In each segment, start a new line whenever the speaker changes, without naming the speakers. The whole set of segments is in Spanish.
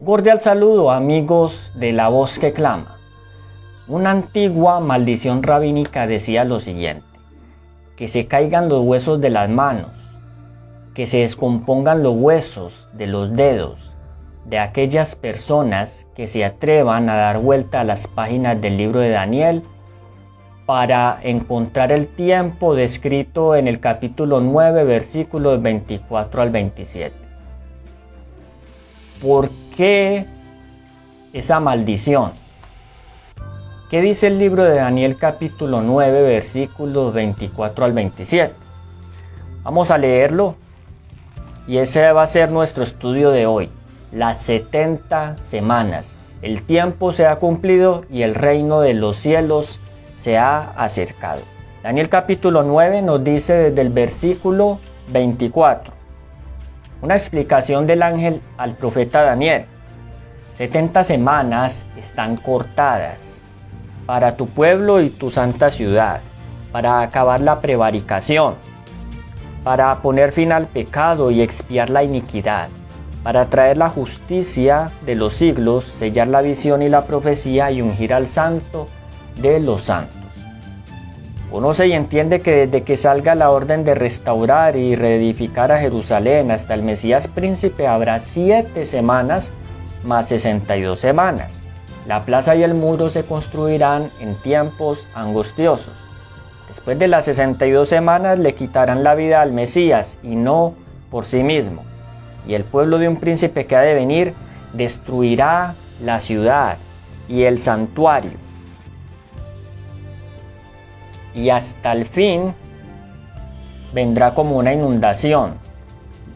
Cordial saludo, amigos de La Voz que Clama. Una antigua maldición rabínica decía lo siguiente: que se caigan los huesos de las manos, que se descompongan los huesos de los dedos de aquellas personas que se atrevan a dar vuelta a las páginas del libro de Daniel para encontrar el tiempo descrito en el capítulo 9, versículos 24 al 27. ¿Por qué esa maldición? ¿Qué dice el libro de Daniel capítulo 9, versículos 24 al 27? Vamos a leerlo y ese va a ser nuestro estudio de hoy. Las 70 semanas. El tiempo se ha cumplido y el reino de los cielos se ha acercado. Daniel capítulo 9 nos dice desde el versículo 24. Una explicación del ángel al profeta Daniel. 70 semanas están cortadas para tu pueblo y tu santa ciudad, para acabar la prevaricación, para poner fin al pecado y expiar la iniquidad, para traer la justicia de los siglos, sellar la visión y la profecía y ungir al santo de los santos. Conoce y entiende que desde que salga la orden de restaurar y reedificar a Jerusalén hasta el Mesías príncipe habrá 7 semanas más 62 semanas. La plaza y el muro se construirán en tiempos angustiosos. Después de las 62 semanas le quitarán la vida al Mesías y no por sí mismo. Y el pueblo de un príncipe que ha de venir destruirá la ciudad y el santuario. Y hasta el fin vendrá como una inundación.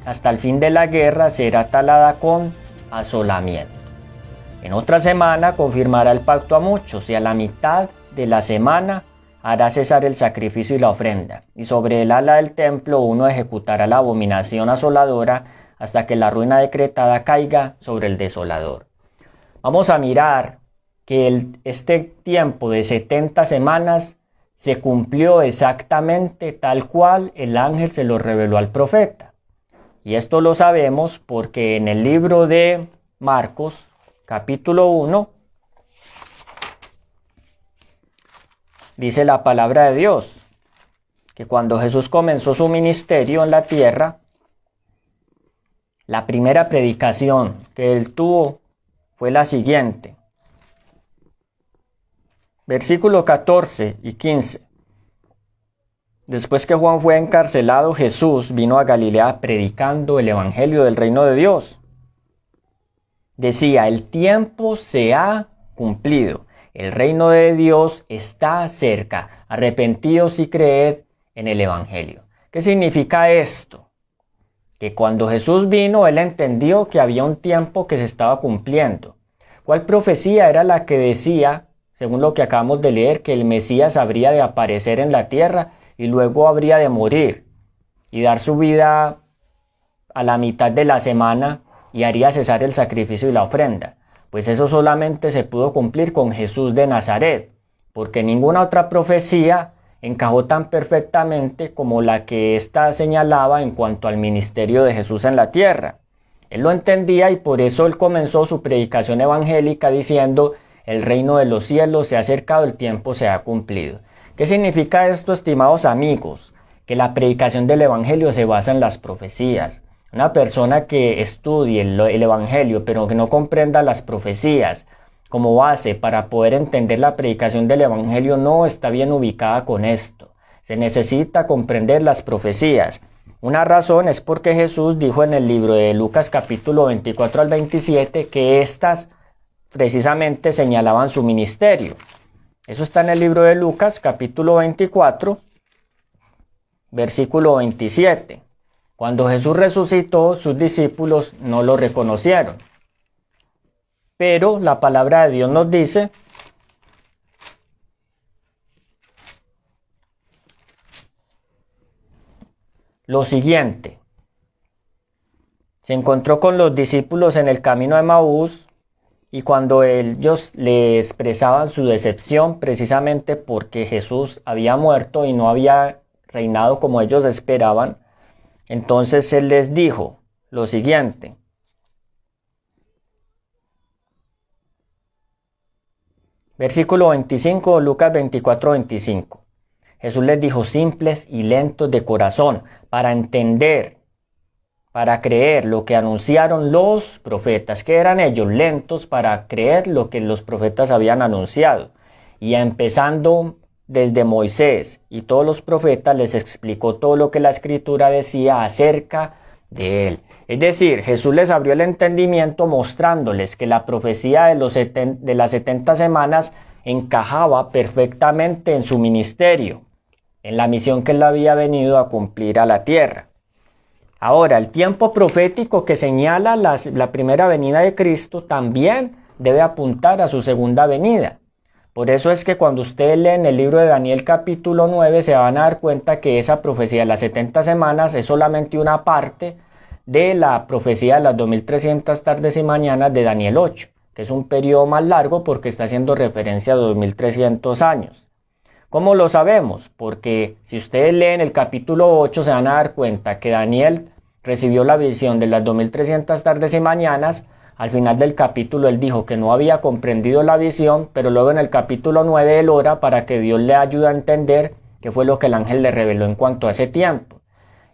Hasta el fin de la guerra será talada con asolamiento. En otra semana confirmará el pacto a muchos y a la mitad de la semana hará cesar el sacrificio y la ofrenda. Y sobre el ala del templo uno ejecutará la abominación asoladora hasta que la ruina decretada caiga sobre el desolador. Vamos a mirar que este tiempo de 70 semanas se cumplió exactamente tal cual el ángel se lo reveló al profeta. Y esto lo sabemos porque en el libro de Marcos, capítulo 1, dice la palabra de Dios, que cuando Jesús comenzó su ministerio en la tierra, la primera predicación que él tuvo fue la siguiente. Versículo 14 y 15. Después que Juan fue encarcelado, Jesús vino a Galilea predicando el evangelio del reino de Dios. Decía, el tiempo se ha cumplido, el reino de Dios está cerca, arrepentíos y creed en el evangelio. ¿Qué significa esto? Que cuando Jesús vino, él entendió que había un tiempo que se estaba cumpliendo. ¿Cuál profecía era la que decía, según lo que acabamos de leer, que el Mesías habría de aparecer en la tierra y luego habría de morir y dar su vida a la mitad de la semana y haría cesar el sacrificio y la ofrenda? Pues eso solamente se pudo cumplir con Jesús de Nazaret, porque ninguna otra profecía encajó tan perfectamente como la que ésta señalaba en cuanto al ministerio de Jesús en la tierra. Él lo entendía y por eso él comenzó su predicación evangélica diciendo: el reino de los cielos se ha acercado, el tiempo se ha cumplido. ¿Qué significa esto, estimados amigos? Que la predicación del evangelio se basa en las profecías. Una persona que estudie el evangelio pero que no comprenda las profecías como base para poder entender la predicación del evangelio no está bien ubicada con esto. Se necesita comprender las profecías. Una razón es porque Jesús dijo en el libro de Lucas capítulo 24 al 27 que éstas precisamente señalaban su ministerio. Eso está en el libro de Lucas capítulo 24, versículo 27. Cuando Jesús resucitó, sus discípulos no lo reconocieron. Pero la palabra de Dios nos dice lo siguiente. Se encontró con los discípulos en el camino de Emaús y cuando ellos le expresaban su decepción precisamente porque Jesús había muerto y no había reinado como ellos esperaban, entonces él les dijo lo siguiente: Versículo 25, Lucas 24, 25. Jesús les dijo: simples y lentos de corazón, para entender, para creer lo que anunciaron los profetas. ¿Qué eran ellos? Lentos para creer lo que los profetas habían anunciado. Y empezando desde Moisés y todos los profetas, les explicó todo lo que la Escritura decía acerca de él. Es decir, Jesús les abrió el entendimiento mostrándoles que la profecía de las 70 semanas encajaba perfectamente en su ministerio, en la misión que él había venido a cumplir a la tierra. Ahora, el tiempo profético que señala la primera venida de Cristo también debe apuntar a su segunda venida. Por eso es que cuando ustedes leen el libro de Daniel capítulo 9 se van a dar cuenta que esa profecía de las 70 semanas es solamente una parte de la profecía de las 2300 tardes y mañanas de Daniel 8, que es un periodo más largo porque está haciendo referencia a 2300 años. ¿Cómo lo sabemos? Porque si ustedes leen el capítulo 8 se van a dar cuenta que Daniel recibió la visión de las 2300 tardes y mañanas. Al final del capítulo él dijo que no había comprendido la visión, pero luego en el capítulo 9 él ora para que Dios le ayude a entender qué fue lo que el ángel le reveló en cuanto a ese tiempo.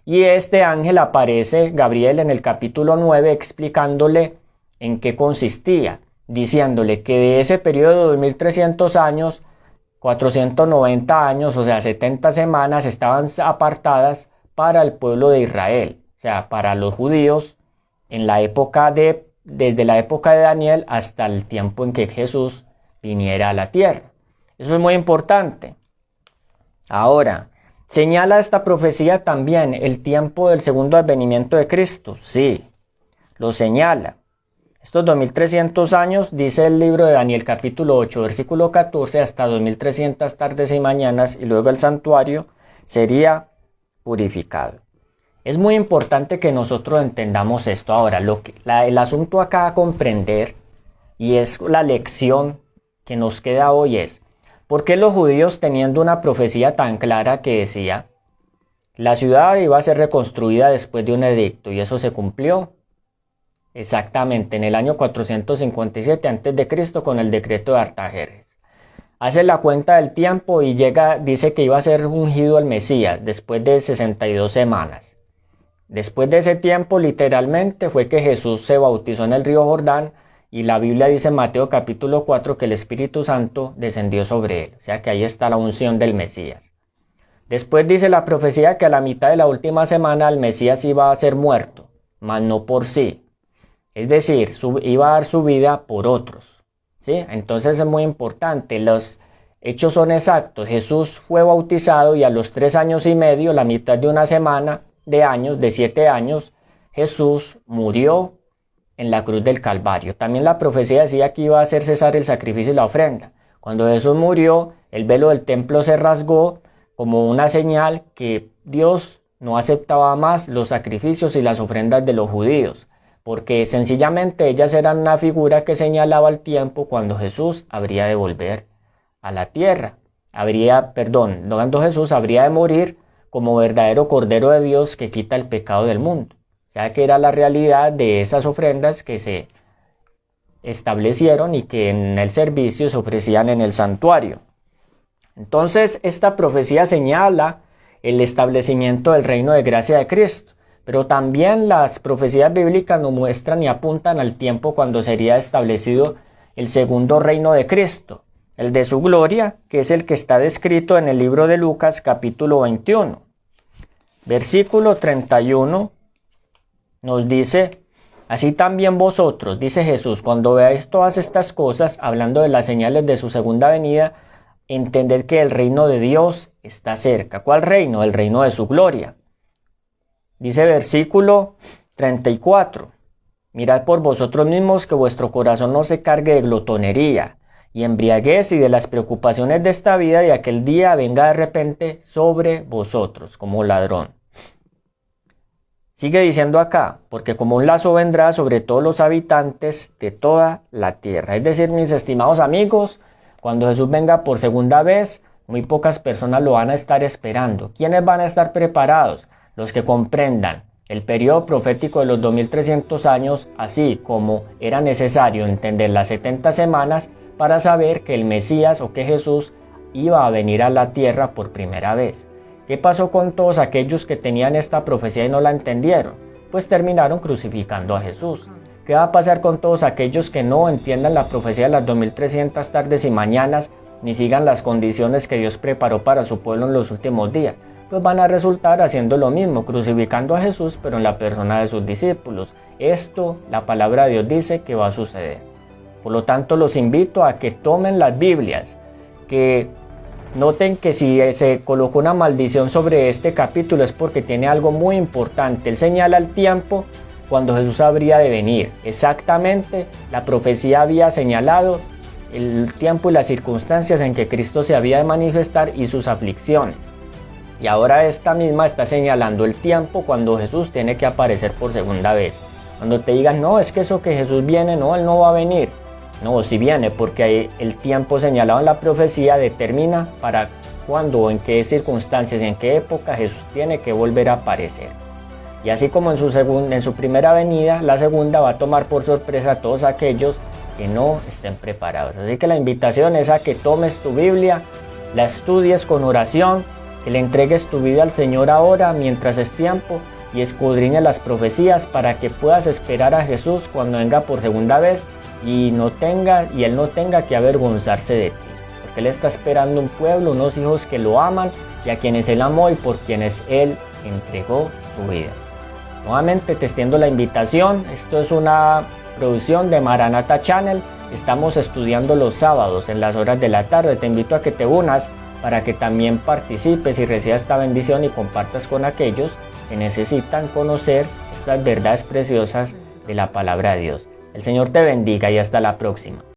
Y este ángel aparece, Gabriel, en el capítulo 9 explicándole en qué consistía, diciéndole que de ese periodo de 2300 años, 490 años, o sea 70 semanas, estaban apartadas para el pueblo de Israel, o sea, para los judíos en la época desde la época de Daniel hasta el tiempo en que Jesús viniera a la tierra. Eso es muy importante. Ahora, ¿señala esta profecía también el tiempo del segundo advenimiento de Cristo? Sí, lo señala. Estos 2300 años, dice el libro de Daniel capítulo 8, versículo 14, hasta 2300 tardes y mañanas, y luego el santuario sería purificado. Es muy importante que nosotros entendamos esto. Ahora, el asunto acá a comprender, y es la lección que nos queda hoy, es ¿por qué los judíos, teniendo una profecía tan clara que decía la ciudad iba a ser reconstruida después de un edicto, y eso se cumplió exactamente en el año 457 a.C. con el decreto de Artajerjes? Hace la cuenta del tiempo y dice que iba a ser ungido el Mesías después de 62 semanas. Después de ese tiempo, literalmente, fue que Jesús se bautizó en el río Jordán, y la Biblia dice en Mateo capítulo 4 que el Espíritu Santo descendió sobre él. O sea que ahí está la unción del Mesías. Después dice la profecía que a la mitad de la última semana el Mesías iba a ser muerto, mas no por sí. Es decir, iba a dar su vida por otros. ¿Sí? Entonces es muy importante. Los hechos son exactos. Jesús fue bautizado y a los 3 años y medio, la mitad de una semana, de 7 años, Jesús murió en la cruz del Calvario. También la profecía decía que iba a hacer cesar el sacrificio y la ofrenda. Cuando Jesús murió, el velo del templo se rasgó como una señal que Dios no aceptaba más los sacrificios y las ofrendas de los judíos, porque sencillamente ellas eran una figura que señalaba el tiempo cuando Jesús habría de volver a la tierra. Cuando Jesús habría de morir como verdadero Cordero de Dios que quita el pecado del mundo. O sea que era la realidad de esas ofrendas que se establecieron y que en el servicio se ofrecían en el santuario. Entonces esta profecía señala el establecimiento del reino de gracia de Cristo, pero también las profecías bíblicas nos muestran y apuntan al tiempo cuando sería establecido el segundo reino de Cristo, el de su gloria, que es el que está descrito en el libro de Lucas capítulo 21. Versículo 31 nos dice: así también vosotros, dice Jesús, cuando veáis todas estas cosas, hablando de las señales de su segunda venida, entended que el reino de Dios está cerca. ¿Cuál reino? El reino de su gloria. Dice versículo 34, mirad por vosotros mismos que vuestro corazón no se cargue de glotonería y embriaguez y de las preocupaciones de esta vida, y aquel día venga de repente sobre vosotros como ladrón. Sigue diciendo acá, porque como un lazo vendrá sobre todos los habitantes de toda la tierra. Es decir, mis estimados amigos, cuando Jesús venga por segunda vez, muy pocas personas lo van a estar esperando. ¿Quiénes van a estar preparados? Los que comprendan el periodo profético de los 2300 años, así como era necesario entender las 70 semanas para saber que el Mesías o que Jesús iba a venir a la tierra por primera vez. ¿Qué pasó con todos aquellos que tenían esta profecía y no la entendieron? Pues terminaron crucificando a Jesús. ¿Qué va a pasar con todos aquellos que no entiendan la profecía de las 2300 tardes y mañanas, ni sigan las condiciones que Dios preparó para su pueblo en los últimos días? Pues van a resultar haciendo lo mismo, crucificando a Jesús, pero en la persona de sus discípulos. Esto, la palabra de Dios dice que va a suceder. Por lo tanto, los invito a que tomen las Biblias, que noten que si se colocó una maldición sobre este capítulo es porque tiene algo muy importante. Él señala el tiempo cuando Jesús habría de venir. Exactamente, la profecía había señalado el tiempo y las circunstancias en que Cristo se había de manifestar y sus aflicciones. Y ahora esta misma está señalando el tiempo cuando Jesús tiene que aparecer por segunda vez. Cuando te digan, no, es que eso que Jesús viene, no, Él no va a venir. No, sí viene, porque el tiempo señalado en la profecía determina para cuándo, en qué circunstancias, en qué época Jesús tiene que volver a aparecer. Y así como en su primera venida, la segunda va a tomar por sorpresa a todos aquellos que no estén preparados. Así que la invitación es a que tomes tu Biblia, la estudies con oración, que le entregues tu vida al Señor ahora mientras es tiempo y escudriña las profecías para que puedas esperar a Jesús cuando venga por segunda vez y Él no tenga que avergonzarse de ti, porque Él está esperando un pueblo, unos hijos que lo aman y a quienes Él amó y por quienes Él entregó su vida. Nuevamente te extiendo la invitación. Esto es una producción de Maranatha Channel. Estamos estudiando los sábados en las horas de la tarde. Te invito a que te unas para que también participes y recibas esta bendición y compartas con aquellos que necesitan conocer estas verdades preciosas de la palabra de Dios. El Señor te bendiga y hasta la próxima.